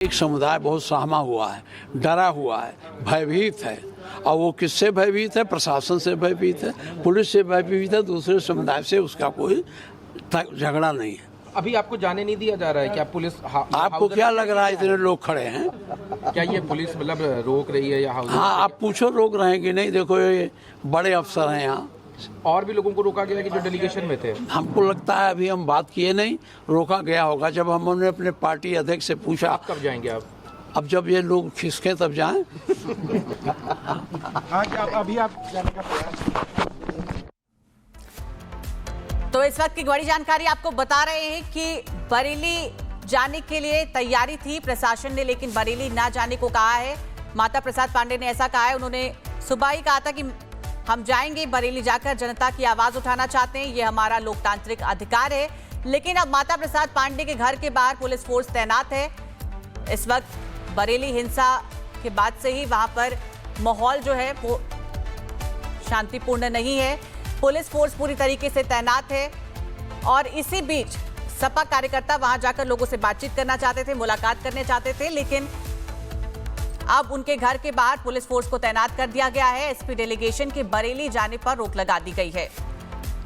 एक समुदाय बहुत सहमा हुआ है, डरा हुआ है, भयभीत है। और वो किससे भयभीत है? प्रशासन से भयभीत है, पुलिस से भयभीत है, दूसरे समुदाय से उसका कोई झगड़ा नहीं है। अभी आपको जाने नहीं दिया जा रहा है क्या? पुलिस आपको क्या लग रहा है इतने लोग खड़े हैं? क्या ये पुलिस मतलब रोक रही है या हाउस? हाँ, आप पूछो रोक रहे हैं कि नहीं। देखो ये बड़े अफसर हैं यहाँ। और भी लोगों को रोका गया कि जो डेलीगेशन में थे? हमको लगता है अभी हम बात किए नहीं, रोका गया होगा। जब हमने अपने पार्टी अध्यक्ष से पूछा। कब जाएंगे आप? अब जब ये लोग खिसके तब जाएं। अभी आप जाने का प्रयास। तो इस वक्त की बड़ी जानकारी आपको बता रहे हैं कि बरेली जाने के लिए तैयारी थी प्रशासन ने, लेकिन बरेली ना जाने को कहा है। माता प्रसाद पांडे ने ऐसा कहा है। उन्होंने सुबह ही कहा था कि हम जाएंगे, बरेली जाकर जनता की आवाज उठाना चाहते हैं, ये हमारा लोकतांत्रिक अधिकार है। लेकिन अब माता प्रसाद पांडे के घर के बाहर पुलिस फोर्स तैनात है। इस वक्त बरेली हिंसा के बाद से ही वहां पर माहौल जो है वो शांतिपूर्ण नहीं है। पुलिस फोर्स पूरी तरीके से तैनात है और इसी बीच सपा कार्यकर्ता वहां जाकर लोगों से बातचीत करना चाहते थे, मुलाकात करने चाहते थे, लेकिन अब उनके घर के बाहर पुलिस फोर्स को तैनात कर दिया गया है। एसपी डेलीगेशन के बरेली जाने पर रोक लगा दी गई है।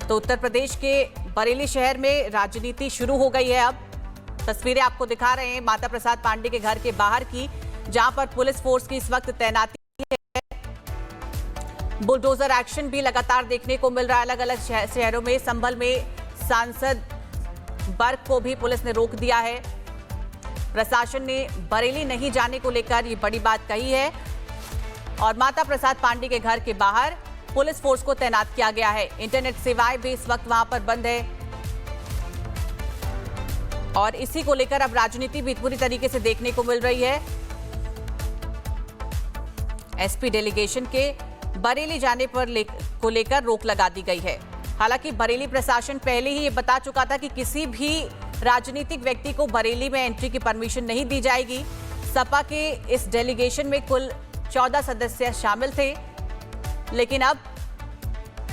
तो उत्तर प्रदेश के बरेली शहर में राजनीति शुरू हो गई है। अब तस्वीरें आपको दिखा रहे हैं माता प्रसाद पांडे के घर के बाहर की, जहां पर पुलिस फोर्स की इस वक्त तैनाती है। बुलडोजर एक्शन भी लगातार देखने को मिल रहा है अलग अलग शहरों में। संभल में सांसद बर्क को भी पुलिस ने रोक दिया है। प्रशासन ने बरेली नहीं जाने को लेकर ये बड़ी बात कही है और माता प्रसाद पांडे के घर के बाहर पुलिस फोर्स को तैनात किया गया है। इंटरनेट सेवाएं भी इस वक्त वहां पर बंद है और इसी को लेकर अब राजनीति भी पूरी तरीके से देखने को मिल रही है। एसपी डेलीगेशन के बरेली जाने पर को लेकर रोक लगा दी गई है। हालांकि बरेली प्रशासन पहले ही ये बता चुका था कि किसी भी राजनीतिक व्यक्ति को बरेली में एंट्री की परमिशन नहीं दी जाएगी। सपा के इस डेलीगेशन में कुल 14 सदस्य शामिल थे, लेकिन अब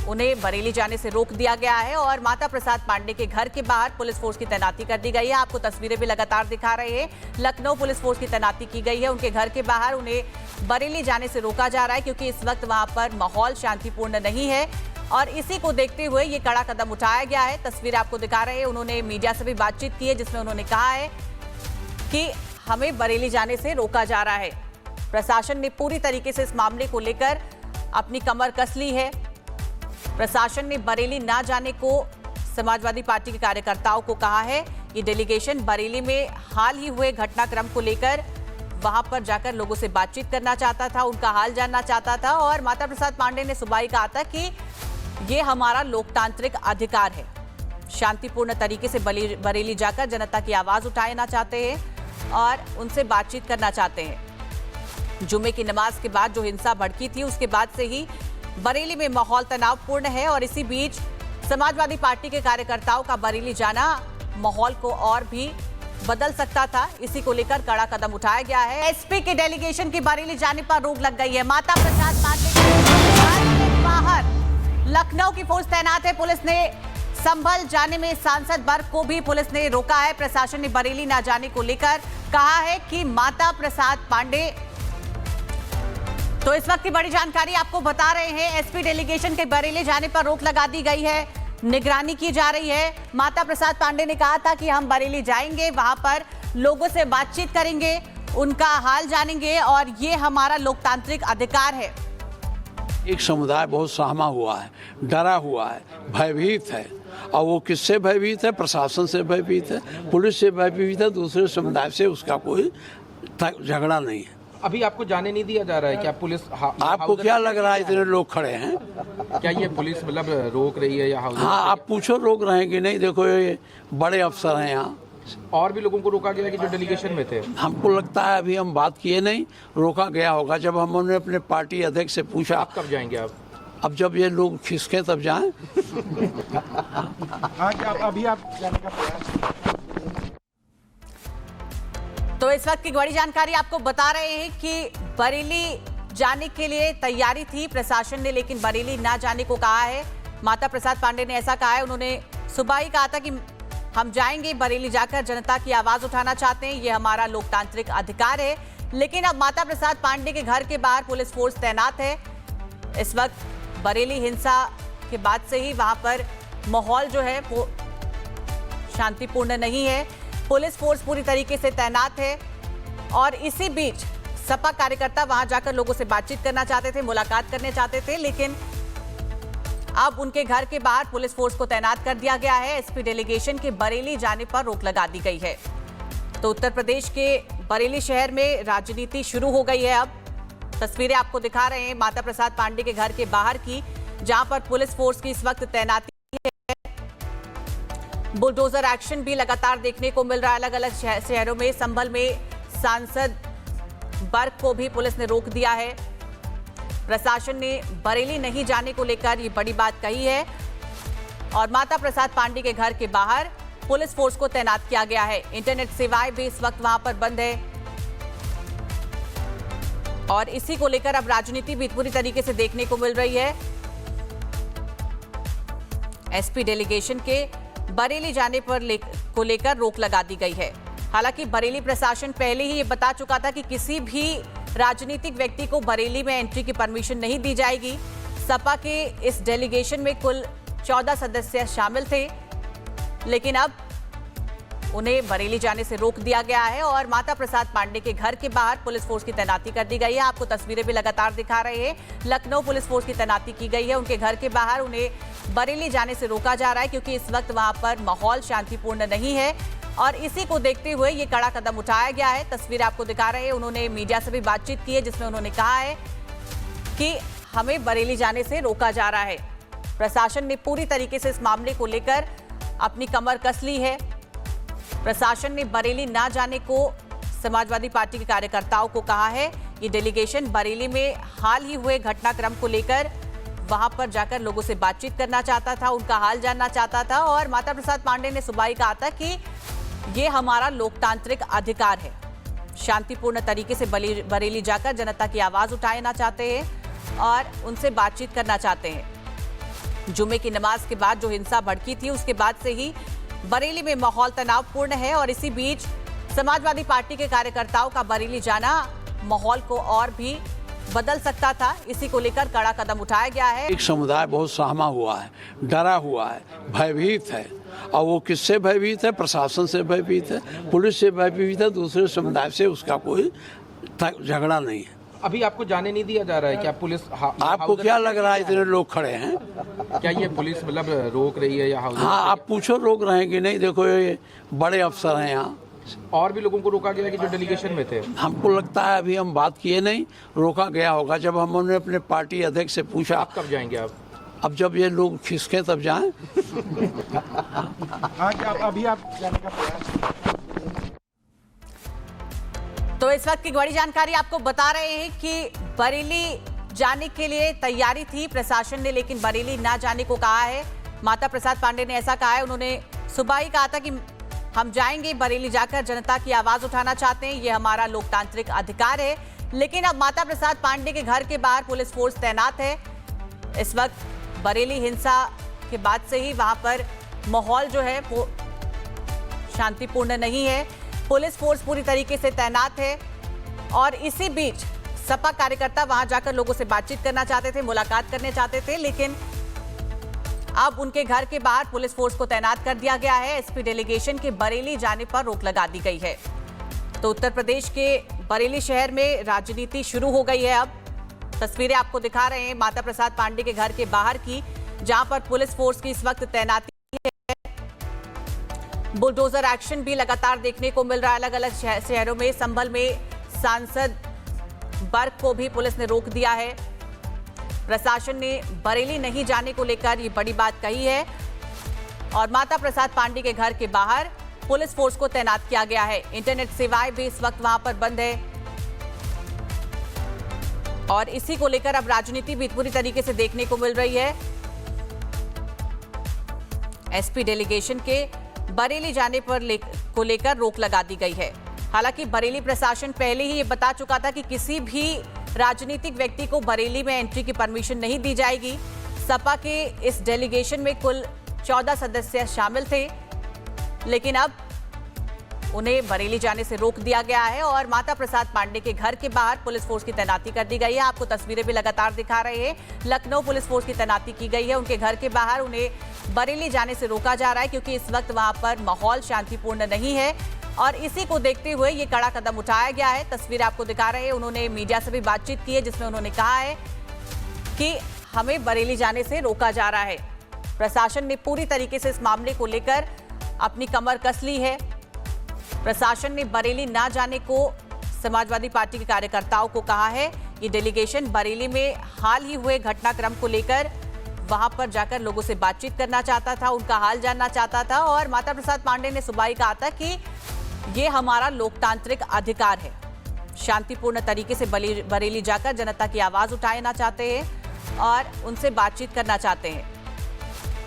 उन्हें बरेली जाने से रोक दिया गया है और माता प्रसाद पांडे के घर के बाहर पुलिस फोर्स की तैनाती कर दी गई है। आपको तस्वीरें भी लगातार दिखा रहे हैं। लखनऊ पुलिस फोर्स की तैनाती की गई है। उनके घर के बाहर उन्हें बरेली जाने से रोका जा रहा है क्योंकि इस वक्त वहां पर माहौल शांतिपूर्ण नहीं है और इसी को देखते हुए ये कड़ा कदम उठाया गया है। तस्वीर आपको दिखा रहे हैं। उन्होंने मीडिया से भी बातचीत की है जिसमें उन्होंने कहा है कि हमें बरेली जाने से रोका जा रहा है। प्रशासन ने पूरी तरीके से इस मामले को लेकर अपनी कमर कस ली है। प्रशासन ने बरेली ना जाने को समाजवादी पार्टी के कार्यकर्ताओं को कहा है। ये डेलीगेशन बरेली में हाल ही हुए घटनाक्रम को लेकर वहां पर जाकर लोगों से बातचीत करना चाहता था, उनका हाल जानना चाहता था और माता प्रसाद पांडे ने सुबह ही कहा था कि ये हमारा लोकतांत्रिक अधिकार है। शांतिपूर्ण तरीके से बरेली जाकर जनता की आवाज उठाना चाहते हैं और उनसे बातचीत करना चाहते हैं। जुमे की नमाज के बाद जो हिंसा भड़की थी उसके बाद से ही बरेली में माहौल तनावपूर्ण है और इसी बीच समाजवादी पार्टी के कार्यकर्ताओं का बरेली जाना माहौल को और भी बदल सकता था। इसी को लेकर कड़ा कदम उठाया गया है। एसपी के डेलीगेशन की बरेली जाने पर रोक लग गई है। माता प्रसाद पांडे के बाहर लखनऊ की फोर्स तैनात है। पुलिस ने संभल जाने में सांसद बर्क को भी पुलिस ने रोका है। प्रशासन ने बरेली ना जाने को लेकर कहा है कि माता प्रसाद पांडे। तो इस वक्त की बड़ी जानकारी आपको बता रहे हैं। एसपी डेलीगेशन के बरेली जाने पर रोक लगा दी गई है, निगरानी की जा रही है। माता प्रसाद पांडे ने कहा था कि हम बरेली जाएंगे, वहां पर लोगों से बातचीत करेंगे, उनका हाल जानेंगे और ये हमारा लोकतांत्रिक अधिकार है। एक समुदाय बहुत सहमा हुआ है, डरा हुआ है, भयभीत है। और वो किससे भयभीत है? प्रशासन से भयभीत है, पुलिस से भयभीत है, दूसरे समुदाय से उसका कोई झगड़ा नहीं है। अभी आपको जाने नहीं दिया जा रहा है क्या? पुलिस आपको क्या लग रहा है इतने लोग खड़े हैं? क्या ये पुलिस मतलब रोक रही है या हाउस? हाँ, आप पूछो रोक रहे हैं कि नहीं। देखो ये बड़े अफसर हैं यहाँ। और भी लोगों को रोका गया कि जो डेलीगेशन में थे? हमको लगता है अभी हम बात किए नहीं, रोका गया होगा। जब हमने अपने पार्टी अध्यक्ष से पूछा। कब जाएंगे आप? अब जब ये लोग खिसके तब जाएं। अभी आप जाने का प्रयास। तो इस वक्त की बड़ी जानकारी आपको बता रहे हैं कि बरेली जाने के लिए तैयारी थी प्रशासन ने, लेकिन बरेली ना जाने को कहा है। माता प्रसाद पांडे ने ऐसा कहा है। उन्होंने सुबह ही कहा था कि हम जाएंगे, बरेली जाकर जनता की आवाज उठाना चाहते हैं, ये हमारा लोकतांत्रिक अधिकार है। लेकिन अब माता प्रसाद पांडे के घर के बाहर पुलिस फोर्स तैनात है। इस वक्त बरेली हिंसा के बाद से ही वहां पर माहौल जो है वो शांतिपूर्ण नहीं है। पुलिस फोर्स पूरी तरीके से तैनात है और इसी बीच सपा कार्यकर्ता वहां जाकर लोगों से बातचीत करना चाहते थे, मुलाकात करने चाहते थे, लेकिन अब उनके घर के बाहर पुलिस फोर्स को तैनात कर दिया गया है। एसपी डेलीगेशन के बरेली जाने पर रोक लगा दी गई है। तो उत्तर प्रदेश के बरेली शहर में राजनीति शुरू हो गई है। अब तस्वीरें आपको दिखा रहे हैं माता प्रसाद पांडे के घर के बाहर की, जहां पर पुलिस फोर्स की इस वक्त तैनाती है। बुलडोजर एक्शन भी लगातार देखने को मिल रहा है अलग अलग शहरों में। संभल में सांसद बर्क को भी पुलिस ने रोक दिया है। प्रशासन ने बरेली नहीं जाने को लेकर ये बड़ी बात कही है और माता प्रसाद पांडे के घर के बाहर पुलिस फोर्स को तैनात किया गया है। इंटरनेट सेवाएं भी इस वक्त वहां पर बंद है और इसी को लेकर अब राजनीति भी पूरी तरीके से देखने को मिल रही है। एसपी डेलीगेशन के बरेली जाने पर को लेकर रोक लगा दी गई है। हालांकि बरेली प्रशासन पहले ही ये बता चुका था कि किसी भी राजनीतिक व्यक्ति को बरेली में एंट्री की परमिशन नहीं दी जाएगी। सपा के इस डेलीगेशन में कुल 14 सदस्य शामिल थे, लेकिन अब उन्हें बरेली जाने से रोक दिया गया है और माता प्रसाद पांडे के घर के बाहर पुलिस फोर्स की तैनाती कर दी गई है। आपको तस्वीरें भी लगातार दिखा रहे हैं। लखनऊ पुलिस फोर्स की तैनाती की गई है। उनके घर के बाहर उन्हें बरेली जाने से रोका जा रहा है क्योंकि इस वक्त वहां पर माहौल शांतिपूर्ण नहीं है और इसी को देखते हुए ये कड़ा कदम उठाया गया है। तस्वीर आपको दिखा रहे हैं। उन्होंने मीडिया से भी बातचीत की है जिसमें उन्होंने कहा है कि हमें बरेली जाने से रोका जा रहा है। प्रशासन ने पूरी तरीके से इस मामले को लेकर अपनी कमर कस ली है। प्रशासन ने बरेली ना जाने को समाजवादी पार्टी के कार्यकर्ताओं को कहा है। ये डेलीगेशन बरेली में हाल ही हुए घटनाक्रम को लेकर वहां पर जाकर लोगों से बातचीत करना चाहता था, उनका हाल जानना चाहता था और माता प्रसाद पांडे ने सुबह ही कहा था कि ये हमारा लोकतांत्रिक अधिकार है। शांतिपूर्ण तरीके से बरेली जाकर जनता की आवाज उठाना चाहते हैं और उनसे बातचीत करना चाहते हैं। जुमे की नमाज के बाद जो हिंसा भड़की थी उसके बाद से ही बरेली में माहौल तनावपूर्ण है और इसी बीच समाजवादी पार्टी के कार्यकर्ताओं का बरेली जाना माहौल को और भी बदल सकता था। इसी को लेकर कड़ा कदम उठाया गया है। एक समुदाय बहुत सहमा हुआ है, डरा हुआ है, भयभीत है और वो किससे भयभीत है? प्रशासन से भयभीत है, पुलिस से भयभीत है, दूसरे समुदाय से उसका कोई झगड़ा नहीं है। अभी आपको जाने नहीं दिया जा रहा है क्या पुलिस? आपको क्या लग रहा है इतने लोग खड़े हैं? क्या ये पुलिस मतलब रोक रही है या हाँ, आप पूछो रोक रहे हैं कि नहीं। देखो ये बड़े अफसर हैं यहाँ। और भी लोगों को रोका गया कि जो डेलीगेशन में थे? हमको लगता है अभी हम बात किए नहीं, रोका गया होगा। जब हमने अपने पार्टी अध्यक्ष से पूछा। आप कब जाएंगे? आप अब जब ये लोग खिसके तब जाएं। अभी आप जाने का प्रयास। तो इस वक्त की बड़ी जानकारी आपको बता रहे हैं कि बरेली जाने के लिए तैयारी थी प्रशासन ने, लेकिन बरेली ना जाने को कहा है। माता प्रसाद पांडे ने ऐसा कहा है। उन्होंने सुबह ही कहा था कि हम जाएंगे, बरेली जाकर जनता की आवाज उठाना चाहते हैं, ये हमारा लोकतांत्रिक अधिकार है। लेकिन अब माता प्रसाद पांडे के घर के बाहर पुलिस फोर्स तैनात है। इस वक्त बरेली हिंसा के बाद से ही वहां पर माहौल जो है वो शांतिपूर्ण नहीं है। पुलिस फोर्स पूरी तरीके से तैनात है और इसी बीच सपा कार्यकर्ता वहां जाकर लोगों से बातचीत करना चाहते थे, मुलाकात करने चाहते थे, लेकिन अब उनके घर के बाहर पुलिस फोर्स को तैनात कर दिया गया है। एसपी डेलीगेशन के बरेली जाने पर रोक लगा दी गई है। तो उत्तर प्रदेश के बरेली शहर में राजनीति शुरू हो गई है। अब तस्वीरें आपको दिखा रहे हैं माता प्रसाद पांडे के घर के बाहर की, जहां पर पुलिस फोर्स की इस वक्त तैनाती है। बुलडोजर एक्शन भी लगातार देखने को मिल रहा है अलग अलग शहरों में। संभल में सांसद बर्क को भी पुलिस ने रोक दिया है। प्रशासन ने बरेली नहीं जाने को लेकर ये बड़ी बात कही है और माता प्रसाद पांडे के घर के बाहर पुलिस फोर्स को तैनात किया गया है। इंटरनेट सेवाएं भी इस वक्त वहां पर बंद है और इसी को लेकर अब राजनीति भी पूरी तरीके से देखने को मिल रही है। एसपी डेलीगेशन के बरेली जाने पर को लेकर रोक लगा दी गई है। हालांकि बरेली प्रशासन पहले ही ये बता चुका था कि किसी भी राजनीतिक व्यक्ति को बरेली में एंट्री की परमिशन नहीं दी जाएगी। सपा के इस डेलीगेशन में कुल 14 सदस्य शामिल थे, लेकिन अब उन्हें बरेली जाने से रोक दिया गया है और माता प्रसाद पांडे के घर के बाहर पुलिस फोर्स की तैनाती कर दी गई है। आपको तस्वीरें भी लगातार दिखा रहे हैं। लखनऊ पुलिस फोर्स की तैनाती की गई है। उनके घर के बाहर उन्हें बरेली जाने से रोका जा रहा है क्योंकि इस वक्त वहां पर माहौल शांतिपूर्ण नहीं है और इसी को देखते हुए ये कड़ा कदम उठाया गया है। तस्वीर आपको दिखा रहे हैं। उन्होंने मीडिया से भी बातचीत की है जिसमें उन्होंने कहा है कि हमें बरेली जाने से रोका जा रहा है। प्रशासन ने पूरी तरीके से इस मामले को लेकर अपनी कमर कस ली है। प्रशासन ने बरेली ना जाने को समाजवादी पार्टी के कार्यकर्ताओं को कहा है। ये डेलीगेशन बरेली में हाल ही हुए घटनाक्रम को लेकर वहां पर जाकर लोगों से बातचीत करना चाहता था, उनका हाल जानना चाहता था और माता प्रसाद पांडे ने सुबह ही कहा था कि ये हमारा लोकतांत्रिक अधिकार है। शांतिपूर्ण तरीके से बरेली जाकर जनता की आवाज उठाना चाहते हैं और उनसे बातचीत करना चाहते हैं।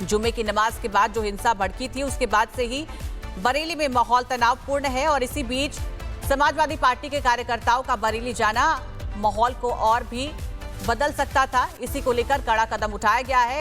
जुमे की नमाज के बाद जो हिंसा भड़की थी उसके बाद से ही बरेली में माहौल तनावपूर्ण है और इसी बीच समाजवादी पार्टी के कार्यकर्ताओं का बरेली जाना माहौल को और भी बदल सकता था। इसी को लेकर कड़ा कदम उठाया गया है।